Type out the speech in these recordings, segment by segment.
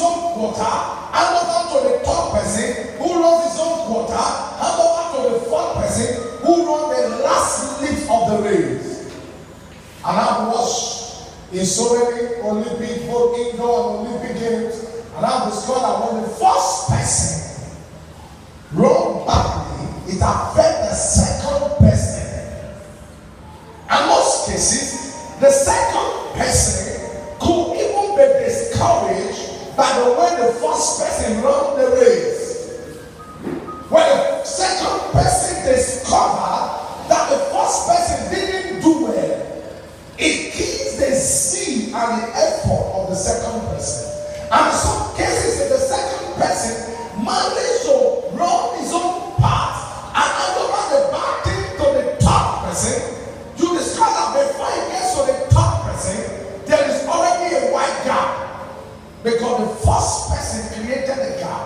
own quarter, hand over to the third person who runs his own quarter, hand over to the fourth person who runs the last lift of the race. And I've watched in so many Olympic, both indoor and Olympic games, and I've discovered that when the first person runs badly, it affects the second person. And most cases, the second person could even be discouraged by the way the first person ran the race. When the second person discovered that the first person didn't do well, it kills the zeal and the effort of the second person. And in some cases, if the second person managed to run his own path and hand over the baton to the third person, you discover that before he gets to the third person, there is already a wide gap. Because the first person created a gap.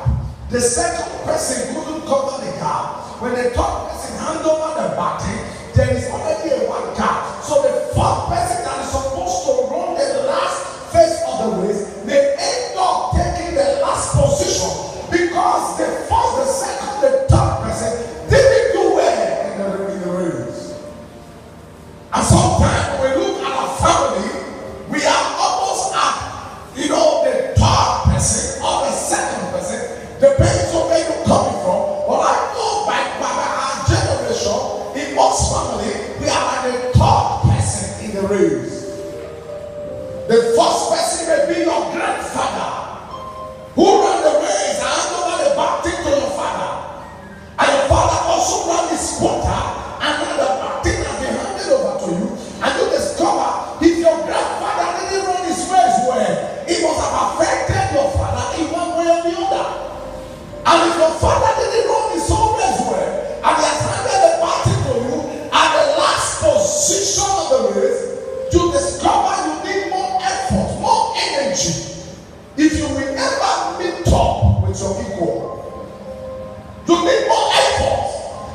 The second person couldn't cover the gap. When the third person hands over the baton, there is already a wide gap. So the fourth person that is supposed to run the last phase of the race may end up taking the last position because the first, the second, the third person didn't do well in the race. And sometimes when we look at our family, we are almost at, the third person or the second person, depends on where you're coming from. But I know by our generation, in most family, we are like the third person in the race. The first person may be your grandfather who ran the race and hand over the baton to your father. And your father also ran his quarter and then the baton has been handed over to you. And you discover if your grandfather didn't run his race well, it must have affected your father in one way or the other. And if your father didn't run his own race well and he has handed the baton to you at the last position of the race, you discover you need more effort, more energy. If you will ever meet up with your equal, you need more effort.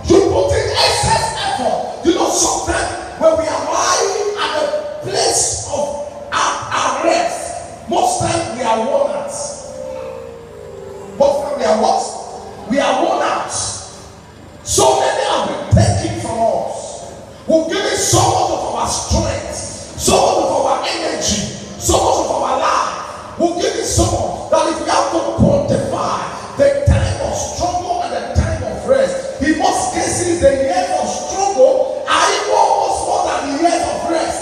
You put in excess effort. Sometimes when we are lying at the place of our rest, most times we are worn out. Most times we are what? We are worn out. So many have been taken from us. We've given so much of our strength, so much of our energy, so much of our life. We've given so much that if we have to quantify the time of struggle and the time of rest, in most cases the years of struggle are even almost more than the years of rest.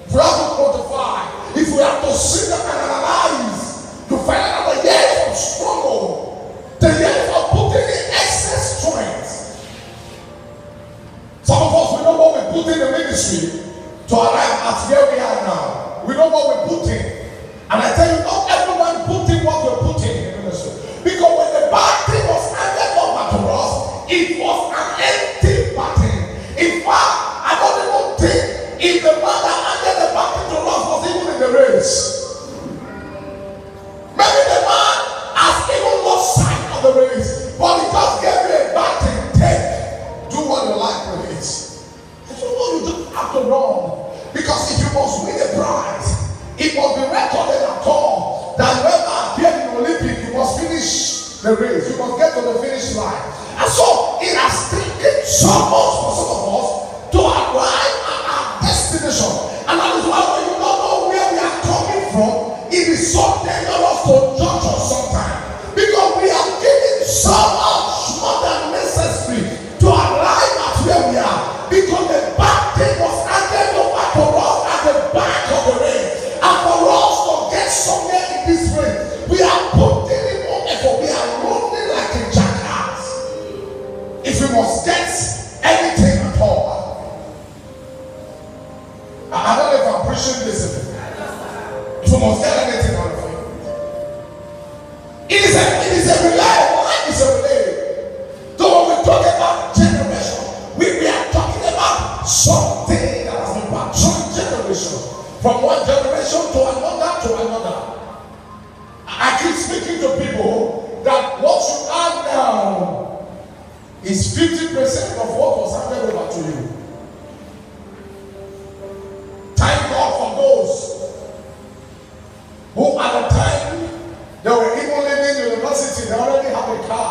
If we have to quantify, if we have to sit and analyze to find out the years of struggle, the years of putting in excess strength. Some of us, we know what we put in the ministry to arrive at where we are now. We know what we put in. And I tell you, not everyone put in what we put in the ministry. Because when the baton was handed over to us, it was an empty baton. In fact, I don't even think if the man that handed the baton to us was even in the race. Maybe the man has even lost sight of the race, but he just gave you a baton. Take, do what you like with it. And you know you don't have to run. Because if you must win a prize, it must be recorded at all that whoever appeared in the Olympic, you must finish the race. You must get to the finish line. And so it has taken so much for some of us to arrive at our destination. And that is why when you don't know where we are coming from, it is so dangerous to judge us sometimes. Because we are giving so much more than necessary to arrive at where we are. Because the back thing was handed over to us at the back of the race. And for us to get somewhere in this race, we are putting in more effort. We are running like a jackass. If we must get anything at all. I don't know if I'm preaching this. If we must get anything out of it. It is a relay. Life is a relay. So when we talk about generation, we are talking about something that has been passed through generation. From one generation to another. I keep speaking to people that what you are now is 50% of what was handed over to you. Thank God for those who at the time have a car.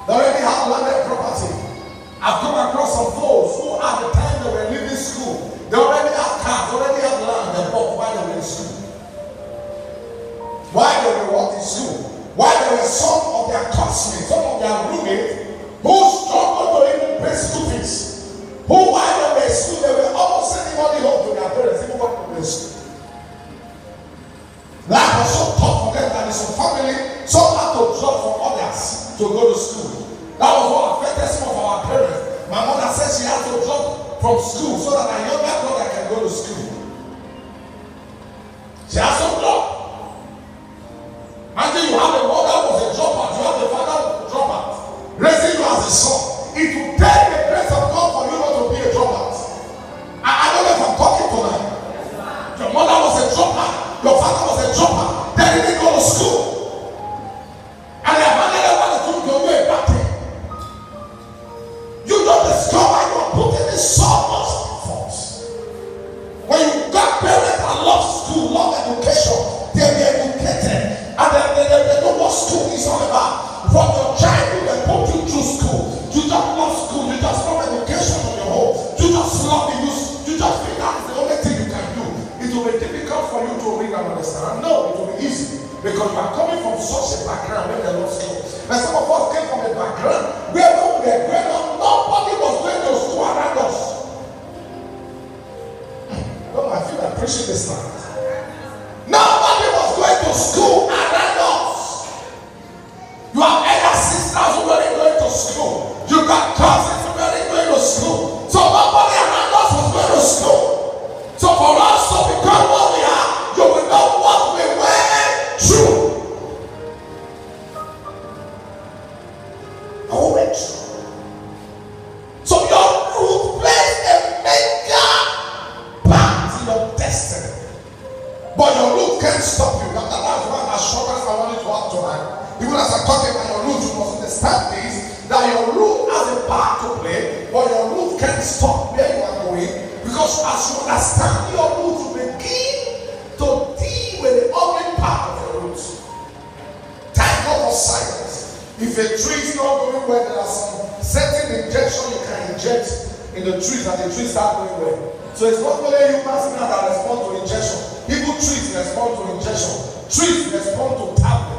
They already have landed property. I've come across some folks who at the time they were leaving school, they already have cars, already have land they bought while they were in school. While they were in school. While there were some of their classmates, some of their roommates, who struggled to even pay school fees. Who while they were in school, they were almost sending money home to their parents, even when they were in school. Life was so tough for them that in some family, some had to drop from others to go to school. That was what affected some of our parents. My mother said she had to drop from school so that her younger brother can go to school. She has to drop. Until you have a mother who was a dropout, you have a father who was a dropout, raising you as a son. It will take the grace of God for you not to be a dropout. I don't know if I'm talking tonight. Your mother was a dropout, your father was a dropout. They didn't go to school. And they abandoned everybody to go away back there. You don't discover you are putting in so much effort. When you got parents that love school, love education, they'll be educated. And they know what school is all about. From your childhood, they put you through school. You just love school. You just love education on your home. You just love it. You just think that is the only thing you can do. It will be difficult for you to read and understand. No, it will be easy. Because you are coming from such a background where they love school. And some of us came from a background where when we were growing up, nobody was going to school around us. Oh, I feel like preaching this night. Nobody was going to school around us. You have elder sisters who weren't going to school. You got cousins who weren't going to school. So nobody around us was going to school. So for us to become what we are, you will know what we went through. I went through. So your root plays a major part in your destiny. But your root can't stop you. That's one assurance I wanted to add tonight. Even as I'm talking about your root, you must understand this, that your root has a part to play, but your root can't stop where you are going. Because as you understand your root, you begin to deal with the ugly part of your root. Thank God for silence. If a tree is not going well, there are some certain injections you can inject in the trees and the trees start going well. So it's not only humans that respond to injection. Even trees respond to injection. Trees respond to tablet.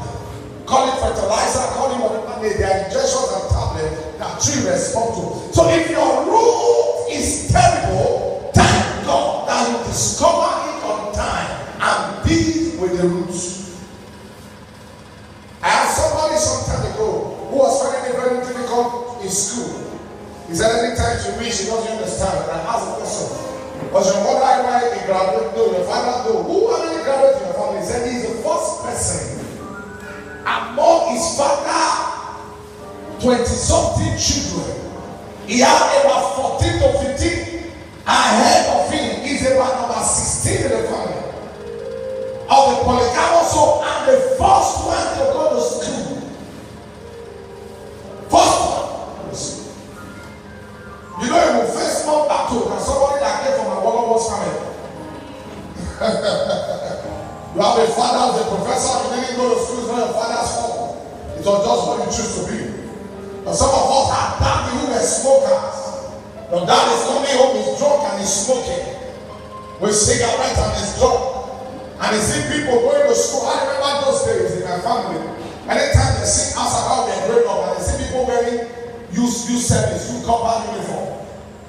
Call it fertilizer, call it whatever they are injections and tablet that tree respond to. So if your root is terrible, thank God that you discover it on time and deal with the roots. I had somebody some time ago who was finding it very difficult in school. He said anytime she reads, she doesn't understand. And I asked the question, was your mother a graduate? No, your father? No. Who are many graduates in your family? He said he's the first person among his father 20-something children. He had about 14 to 15 ahead of him. He's about number 16 in the family of the polygamous, so I'm the first one to go to school. First one. You know, you will face more battle than somebody that came from a Wolowo's family. You have a father who's a professor, you didn't go to school, it's not your father's fault. It was just what you choose to be. But some of us have daddy who were smokers. Your dad is coming home, he's drunk and he's smoking with cigarettes and he's drunk. And he see people going to school. I remember those days in my family. Anytime they see us about their growing up and they see people wearing youth service, youth combat uniform.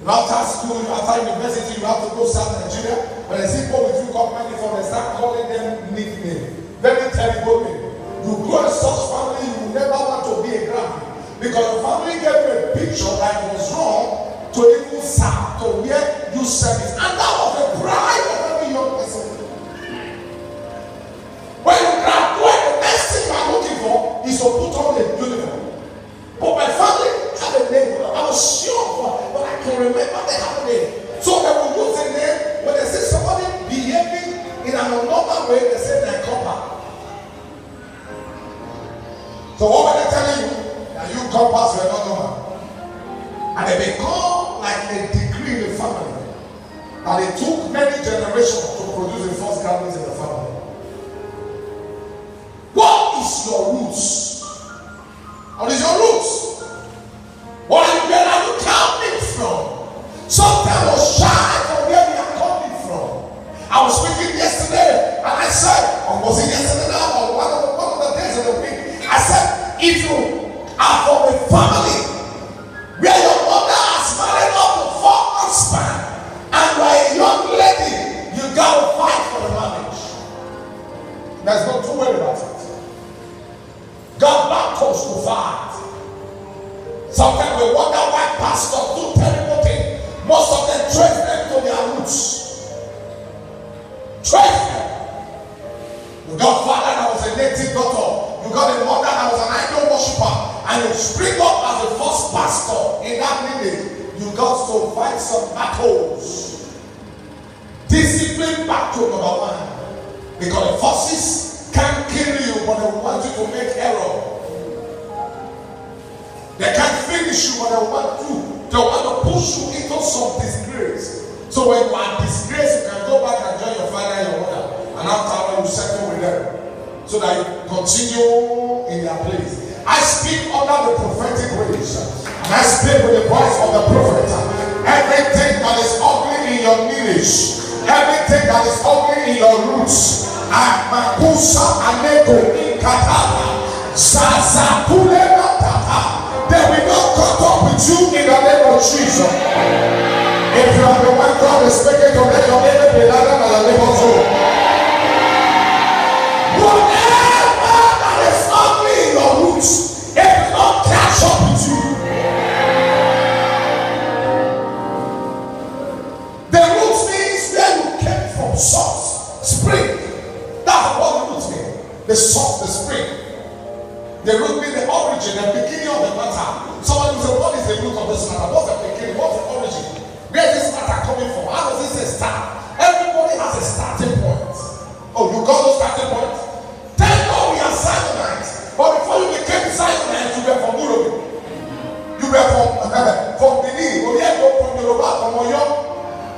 After school, after university, you have to go South Nigeria. When they see people with youth combat uniform, they start calling them nicknames. Very terrible name. You grow in such family, you will never want to be a grandma. Because the family gave you a picture that it was wrong to even serve, to wear youth service. And that was the pride of every young person. When you graduate, the next thing you are looking for is to put on a uniform. But my family had a name. I was sure, but I can remember they had a name. So they will use a name when they see somebody behaving in an abnormal way, they say they're copper. So what were they telling you? That you coppers were not normal. And they become like a degree in the family. And it took many generations to produce the first graduates in the family. What is your roots? There's no two way about it. God battles to fight. Sometimes we wonder why pastors do terrible things. Most of them trace them to their roots. Trace them. You got father that was a native doctor. You got a mother that was an idol worshiper. And you spring up as the first pastor in that lineage. You got to fight some battles. Discipline battle number one. Because the forces can't kill you, but they want you to make error. They can't finish you, but they want to push you into some disgrace. So when you are disgraced, you can go back and join your father and your mother. And after all, you settle with them. So that you continue in their place. I speak under the prophetic ways. And I speak with the voice of the prophet. Everything that is ugly in your lineage, everything that is ugly in your roots, Makusa Anego Katana Sazapule Matata. They will not cut up with you in the name of Jesus. If you are the one God is speaking to, let your neighbor be louder than your neighbor's own. Whatever that is ugly in your roots, it will not catch up with you. The roots means where you came from, source, spring. That's what the root means. The source, the spring. The root means the origin, the beginning of the matter. Someone will say, what is the root of this matter? What's the beginning? What's the origin? Where is this matter coming from? How does this start? Everybody has a starting point. Oh, you got no starting point? Thank God we are Zionites. But before you became Zionites, you were from Europe. You were from Benin, from Yoruba, from Oyo,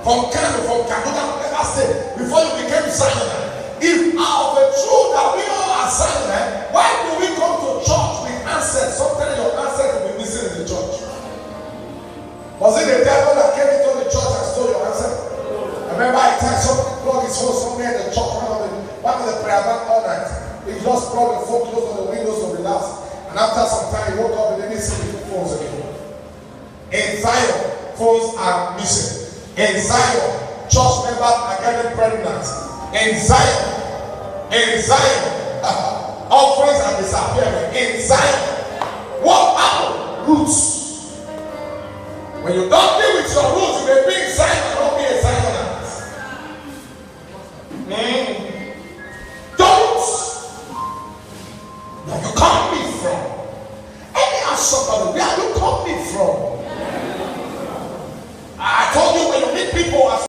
from Kano, from Kaduna, whatever state. Before you became Zionite. If out of the truth that we all are Zionite, why do we come to church with answers? Sometimes your answers will be missing in the church. Was it the devil that came into the church and stole your answer? I remember I tried something, plug his hole somewhere in the church, one of the prayer back all night. He just brought the phone close on the windows to relax. And after some time, he woke up and then he see the phones again. In Zion, phones are missing. In Zion, church members are getting pregnant. In Zion, offerings are disappearing. In Zion, what happened? Roots.